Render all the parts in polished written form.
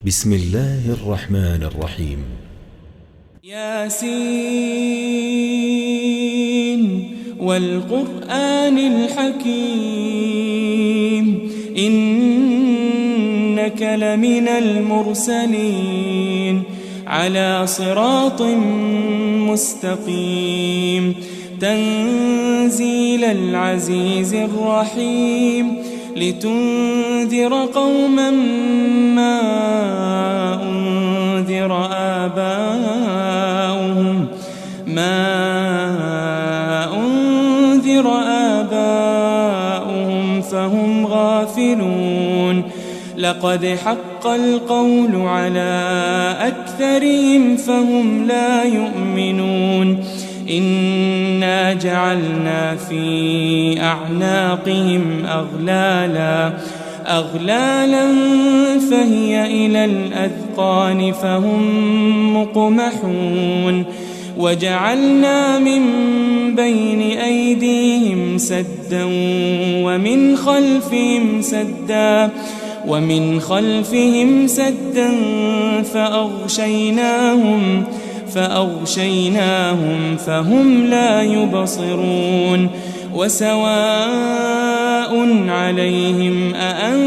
بسم الله الرحمن الرحيم. ياسين والقرآن الحكيم إنك لمن المرسلين على صراط مستقيم تنزيل العزيز الرحيم لتنذر قوما ما أنذر آباؤهم فهم غافلون لقد حق القول على أكثرهم فهم لا يؤمنون إنا جعلنا في أعناقهم أغلالا فهي إلى الأذقان فهم مقمحون وجعلنا من بين أيديهم سدا ومن خلفهم سدا فأغشيناهم فهم لا يبصرون وسواء عليهم أأنذرتهم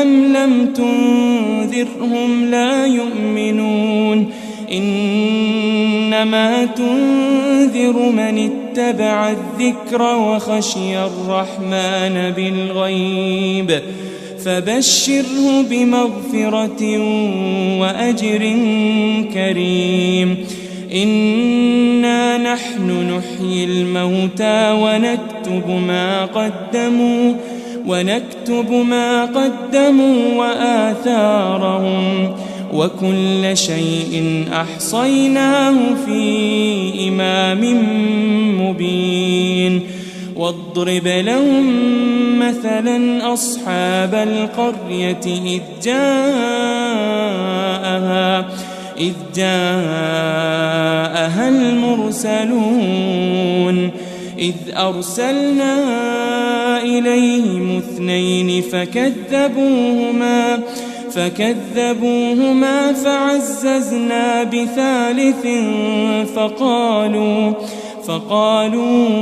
أم لم تنذرهم لا يؤمنون إنما تنذر من اتبع الذكر وخشي الرحمن بالغيب فبشره بمغفرة وأجر كريم إنا نحن نحيي الموتى ونكتب ما قدموا وآثارهم وكل شيء أحصيناه في إمام مبين واضرب لهم مثلا أصحاب القرية إذ جاءها المرسلون إذ أرسلنا إليهم 2 فكذبوهما فعززنا بثالث فقالوا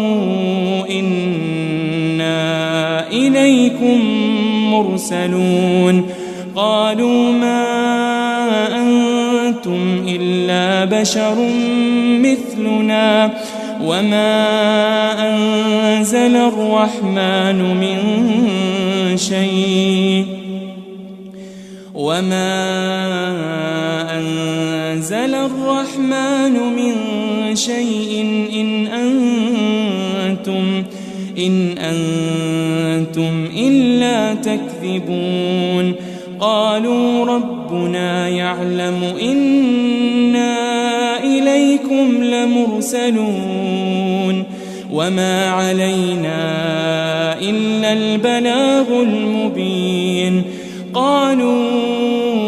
إنا إليكم مرسلون قالوا ما أنتم إلا بشر مثلنا وما أنزل الرحمن من شيء إن أنتم إلا تكذبون قالوا ربنا يعلم إنا إليكم لمرسلون وما علينا إلا البلاغ المبين قالوا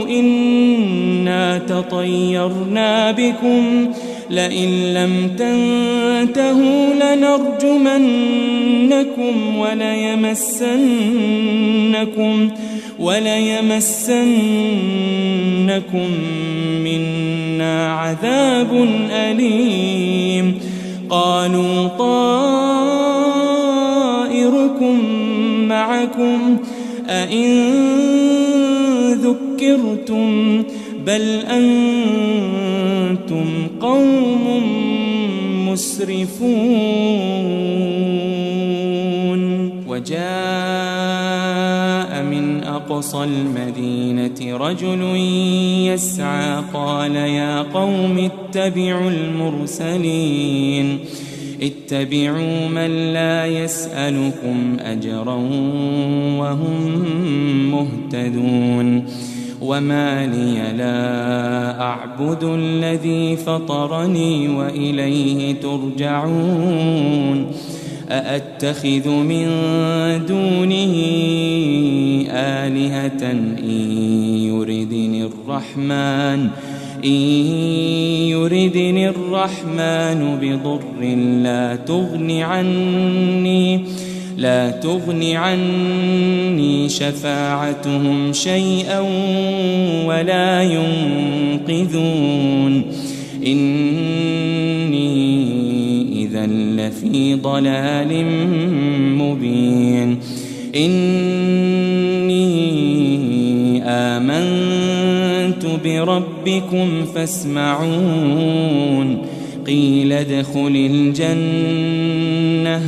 إنا تطيرنا بكم لئن لم تنتهوا لنرجمنكم وليمسنكم منا عذاب أليم قالوا طائركم معكم أئن ذكرتم بل أنتم قوم مسرفون وجاء من أقصى المدينة رجل يسعى قال يا قوم اتبعوا من لا يسألكم أجرا وهم مهتدون وما لي لا أعبد الذي فطرني وإليه ترجعون أأتخذ من دونه آلهة إن يردني الرحمن بضر لا تغن عني شفاعتهم شيئا ولا ينقذون إني إذا لفي ضلال مبين إني آمنت بربكم فاسمعون قيل ادخل الجنة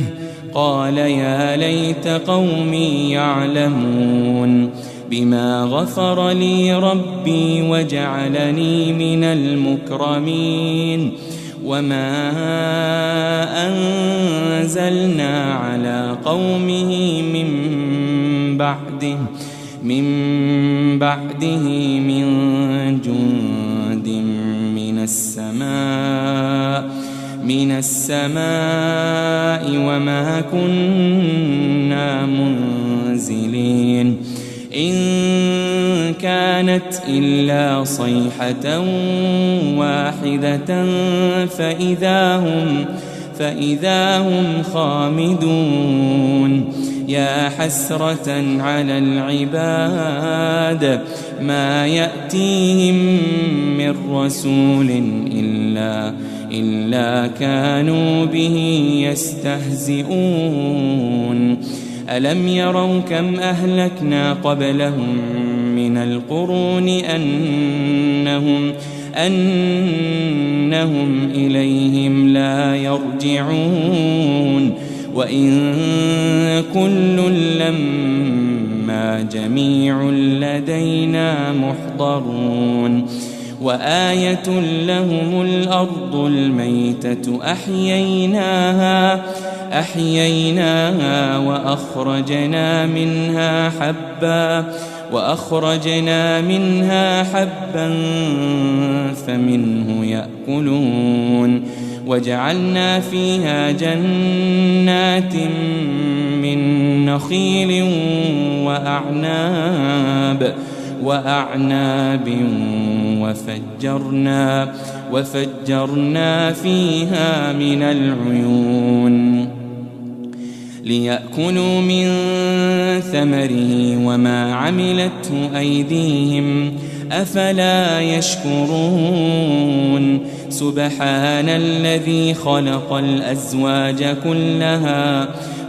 قال يا ليت قومي يعلمون بما غفر لي ربي وجعلني من المكرمين وما أنزلنا على قومه من بعده من جند من السماء وما كنا منزلين إن كانت إلا صيحة واحدة فإذا هم خامدون يا حسرة على العباد ما يأتيهم من رسول إلا كانوا به يستهزئون ألم يروا كم أهلكنا قبلهم من القرون أنهم إليهم لا يرجعون وإن كل لما جميع لدينا محضرون وآية لهم الأرض الميتة أحييناها وأخرجنا منها حبا فمنه يأكلون وجعلنا فيها جنات من نخيل وأعناب وفجرنا فيها من العيون ليأكلوا من ثمره وما عملته أيديهم أفلا يشكرون سبحان الذي خلق الأزواج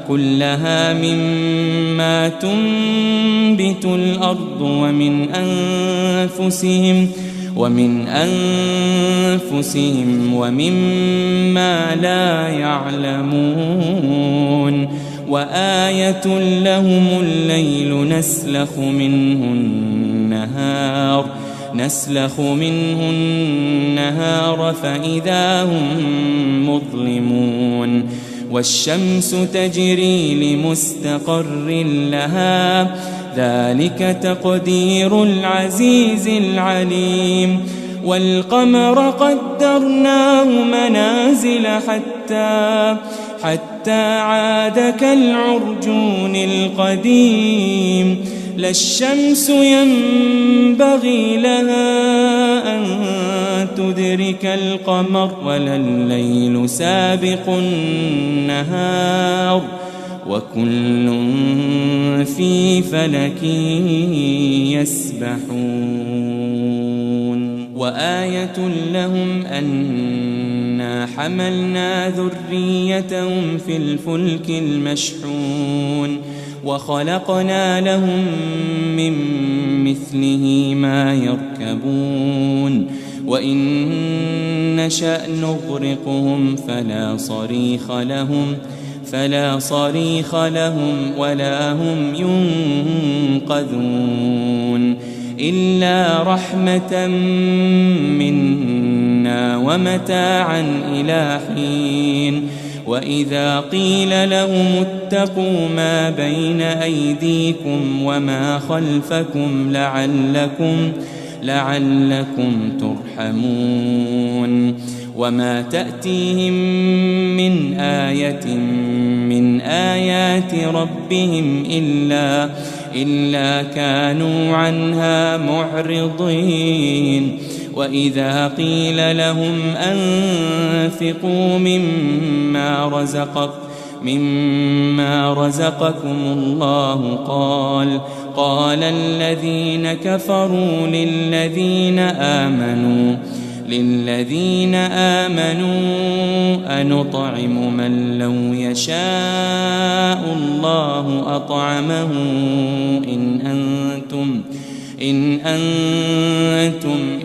كلها مما تنبت الأرض ومن أنفسهم ومما لا يعلمون وآية لهم الليل نسلخ منه النهار فإذا هم مظلمون والشمس تجري لمستقر لها ذلك تقدير العزيز العليم والقمر قدرناه منازل حتى عاد كالعرجون القديم لا الشمس ينبغي لها أن تدرك القمر ولا الليل سابق النهار وكل في فلك يسبحون وآية لهم أنا حملنا ذريتهم في الفلك المشحون وخلقنا لهم من مثله ما يركبون وإن نشأ نغرقهم فلا صريخ لهم ولا هم ينقذون إلا رحمة منا ومتاعا إلى حين وإذا قيل لهم اتقوا ما بين أيديكم وما خلفكم لعلكم ترحمون وما تأتيهم من آية من آيات ربهم إلا كانوا عنها معرضين وإذا قيل لهم أنفقوا مما مما رزقكم الله قال الذين كفروا للذين آمنوا أنطعم من لو يشاء الله أطعمه إن أنتم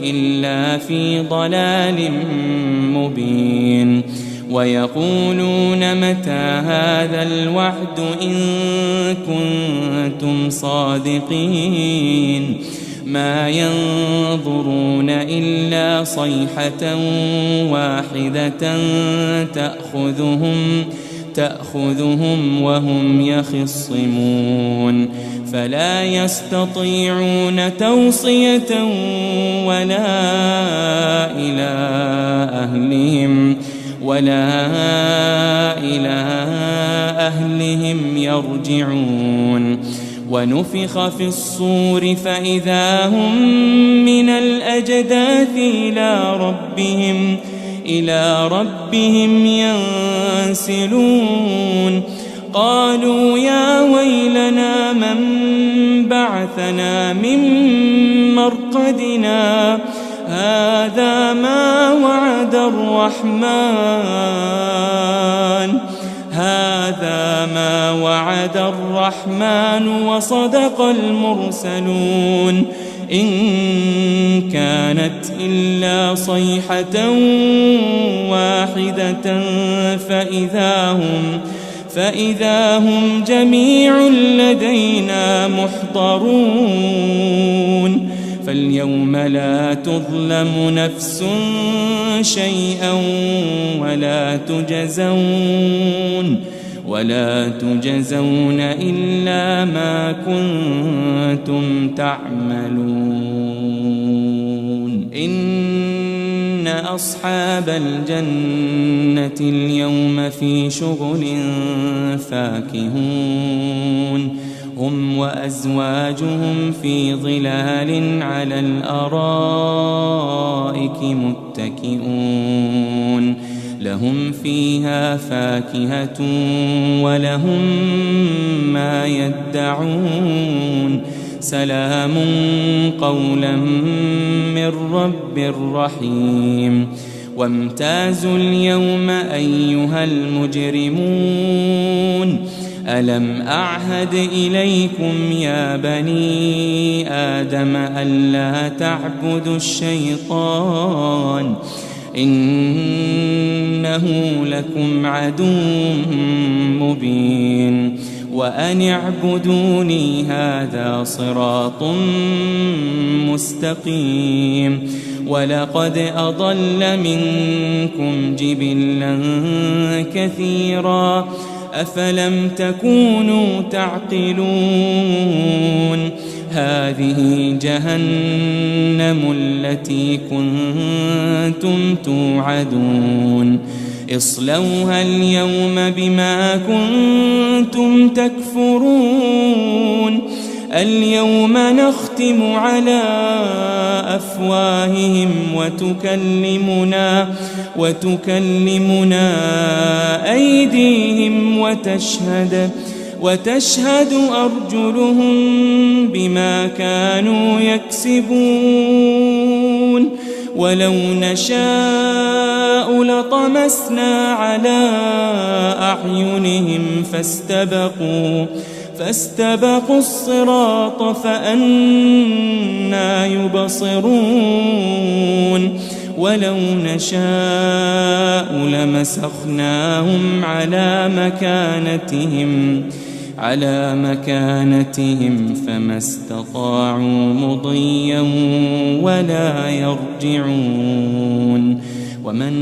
إلا في ضلال مبين ويقولون متى هذا الوعد إن كنتم صادقين ما ينظرون إلا صيحة واحدة تأخذهم وهم يخصمون فلا يستطيعون توصية ولا إلى أهلهم يرجعون ونفخ في الصور فإذا هم من الأجداث إلى ربهم ينسلون قالوا يا ويلنا من بعثنا من مرقدنا هذا ما وعد الرحمن وصدق المرسلون إن كانت إلا صيحة واحدة فإذا هم جميع لدينا محضرون فاليوم لا تظلم نفس شيئا ولا تجزون إلا ما كنتم تعملون إن أصحاب الجنة اليوم في شغل فاكهون هم وأزواجهم في ظلال على الأرائك متكئون لهم فيها فاكهة ولهم ما يدعون سلام قولا من رب رحيم وامتازوا اليوم أيها المجرمون ألم أعهد إليكم يا بني آدم ألا تعبدوا الشيطان إنه لكم عدو مبين وأن اعبدوني هذا صراط مستقيم ولقد أضل منكم جبلا كثيرا أفلم تكونوا تعقلون هذه جهنم التي كنتم توعدون اصلوها اليوم بما كنتم تكفرون اليوم نختم على أفواههم وتكلمنا أيديهم وتشهد أرجلهم بما كانوا يكسبون ولو نشاء لطمسنا على أعينهم فاستبقوا الصراط فأنى يبصرون ولو نشاء لمسخناهم على مكانتهم فما استطاعوا مضيا ولا يرجعون ومن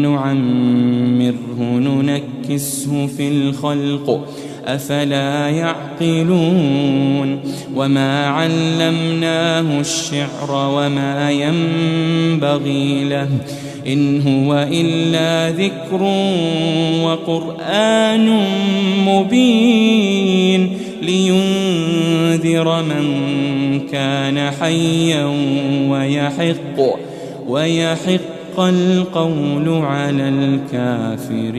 نعمره ننكسه في الخلق أفلا يعقلون وما علمناه الشعر وما ينبغي له إن هو إلا ذكر وقرآن مبين لينذر من كان حيا ويحق وحق القول على الكافرين.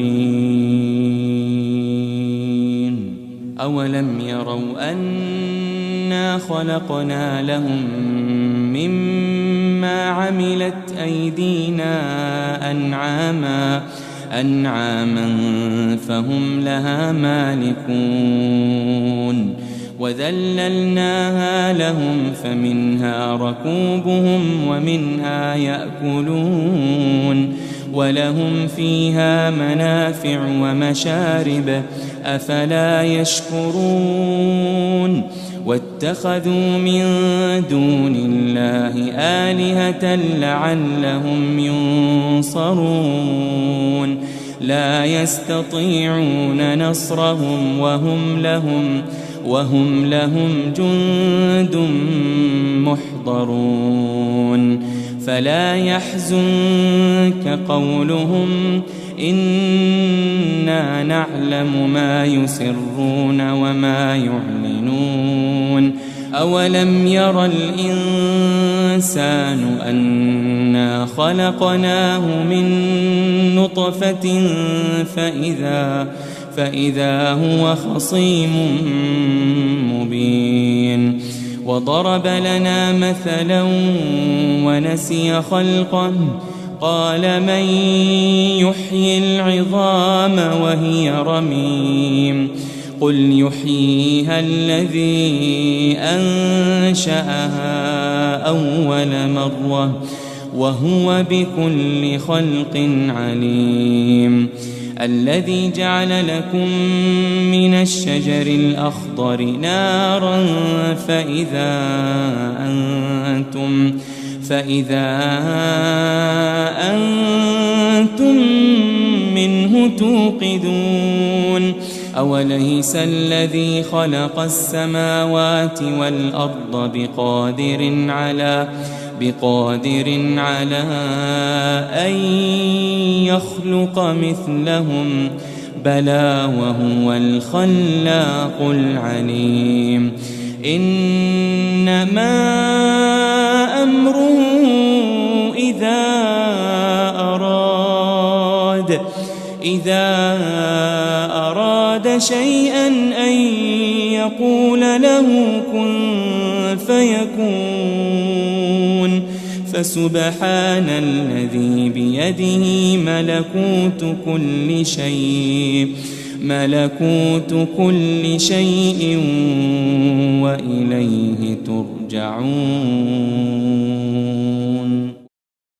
أولم يروا أنا خلقنا لهم مما عملت أيدينا أنعاما فهم لها مالكون وذللناها لهم فمنها ركوبهم ومنها يأكلون ولهم فيها منافع ومشارب أفلا يشكرون واتخذوا من دون الله آلهة لعلهم ينصرون لا يستطيعون نصرهم وهم لهم جند محضرون فلا يحزنك قولهم إنا نعلم ما يسرون وما يعلنون أولم ير الإنسان أنا خلقناه من نطفة فإذا هو خصيم مبين وضرب لنا مثلا ونسي خلقه قال من يحيي العظام وهي رميم قل يحييها الذي أنشأها أول مرة وهو بكل خلق عليم الذي جعل لكم من الشجر الأخضر نارا فإذا أنتم منه توقدون أوليس الذي خلق السماوات والأرض بقادر على أن يخلق مثلهم بلى وهو الخلاق العليم إنما أمره إذا أراد شيئا أن يقول له كن فيكون فسبحان الذي بيده ملكوت كل شيء وإليه ترجعون.